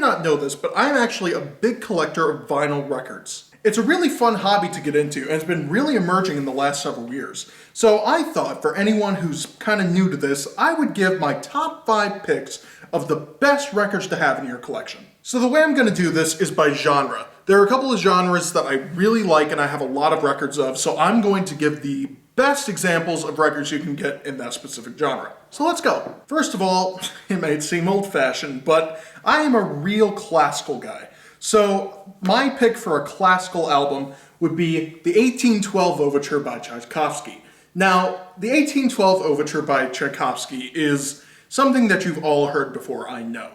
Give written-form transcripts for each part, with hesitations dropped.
not know this, but I'm actually a big collector of vinyl records. It's a really fun hobby to get into, and it's been really emerging in the last several years. So I thought for anyone who's kind of new to this, I would give my top 5 picks of the best records to have in your collection. So the way I'm going to do this is by genre. There are a couple of genres that I really like and I have a lot of records of, so I'm going to give the best examples of records you can get in that specific genre. So let's go. First of all, it may seem old-fashioned, but I am a real classical guy. So my pick for a classical album would be the 1812 Overture by Tchaikovsky. Now, the 1812 Overture by Tchaikovsky is something that you've all heard before, I know.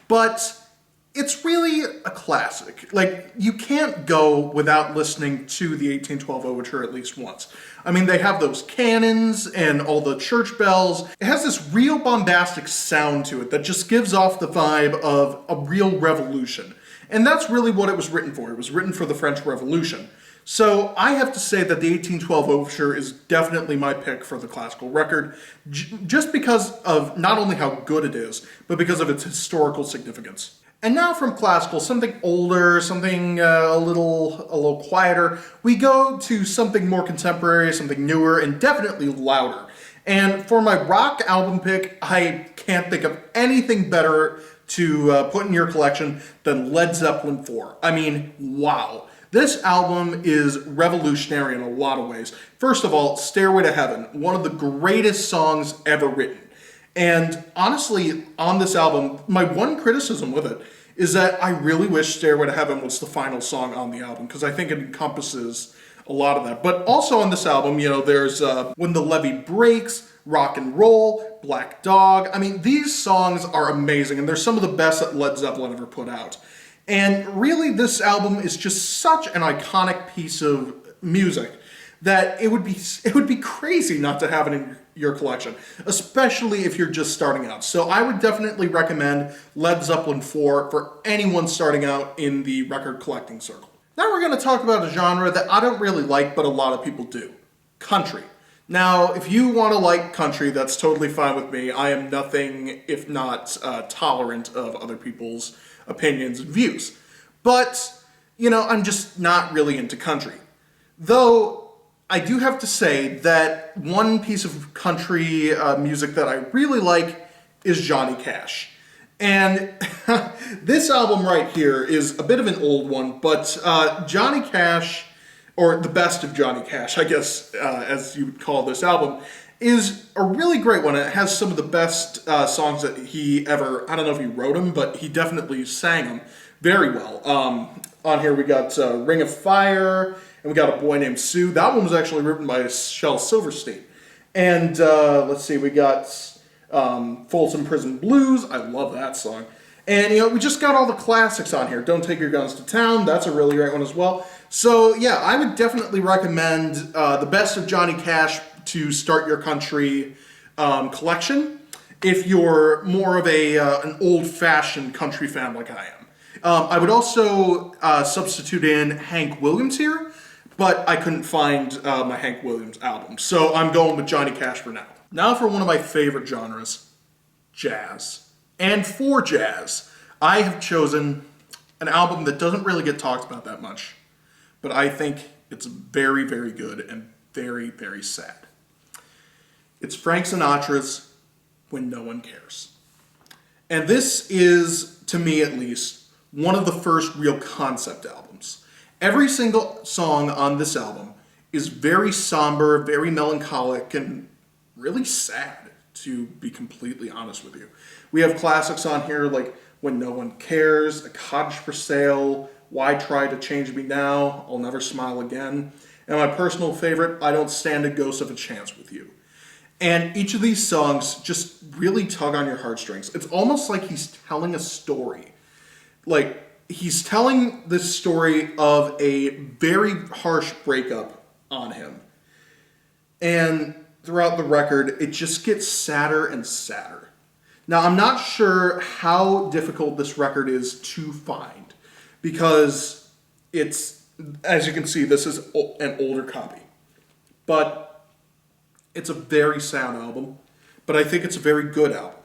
But it's really a classic. Like, you can't go without listening to the 1812 Overture at least once. I mean, they have those cannons and all the church bells. It has this real bombastic sound to it that just gives off the vibe of a real revolution. And that's really what it was written for. It was written for the French Revolution. So I have to say that the 1812 Overture is definitely my pick for the classical record, just because of not only how good it is, but because of its historical significance. And now from classical, something older, something a little quieter, we go to something more contemporary, something newer, and definitely louder. And for my rock album pick, I can't think of anything better to put in your collection than Led Zeppelin 4. I mean, wow. This album is revolutionary in a lot of ways. First of all, Stairway to Heaven, one of the greatest songs ever written. And honestly, on this album, my one criticism with it is that I really wish Stairway to Heaven was the final song on the album, because I think it encompasses a lot of that. But also on this album, you know, there's When the Levee Breaks, Rock and Roll, Black Dog. I mean, these songs are amazing, and they're some of the best that Led Zeppelin ever put out. And really, this album is just such an iconic piece of music that it would be crazy not to have it in your collection, especially if you're just starting out. So I would definitely recommend Led Zeppelin 4 for anyone starting out in the record collecting circle. Now we're going to talk about a genre that I don't really like, but a lot of people do. Country. Now, if you want to like country, that's totally fine with me. I am nothing if not tolerant of other people's opinions and views. But, you know, I'm just not really into country. Though, I do have to say that one piece of country music that I really like is Johnny Cash. And this album right here is a bit of an old one, but Johnny Cash, or the best of Johnny Cash, I guess, as you would call this album, is a really great one. It has some of the best songs that he ever, I don't know if he wrote them, but he definitely sang them very well. On here we got Ring of Fire, and we got A Boy Named Sue. That one was actually written by Shel Silverstein. And let's see, we got Folsom Prison Blues. I love that song. And, you know, we just got all the classics on here. Don't Take Your Guns to Town. That's a really great one as well. So, yeah, I would definitely recommend the best of Johnny Cash to start your country collection if you're more of an old-fashioned country fan like I am. I would also substitute in Hank Williams here, but I couldn't find my Hank Williams album. So I'm going with Johnny Cash for now. Now for one of my favorite genres, jazz. And for jazz, I have chosen an album that doesn't really get talked about that much, but I think it's very, very good and very, very sad. It's Frank Sinatra's When No One Cares. And this is, to me at least, one of the first real concept albums. Every single song on this album is very somber, very melancholic, and really sad, to be completely honest with you. We have classics on here like When No One Cares, A Cottage for Sale, Why Try to Change Me Now, I'll Never Smile Again, and my personal favorite, I Don't Stand a Ghost of a Chance with You. And each of these songs just really tug on your heartstrings. It's almost like he's telling a story. Like, he's telling this story of a very harsh breakup on him. And throughout the record, it just gets sadder and sadder. Now, I'm not sure how difficult this record is to find, because it's, as you can see, this is an older copy. But it's a very sound album, but I think it's a very good album.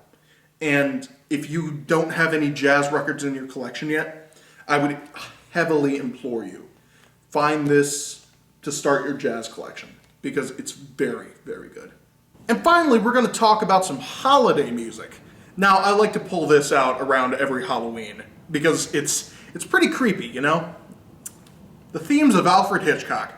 And if you don't have any jazz records in your collection yet, I would heavily implore you, find this to start your jazz collection because it's very, very good. And finally, we're going to talk about some holiday music. Now, I like to pull this out around every Halloween because it's pretty creepy, you know? The themes of Alfred Hitchcock.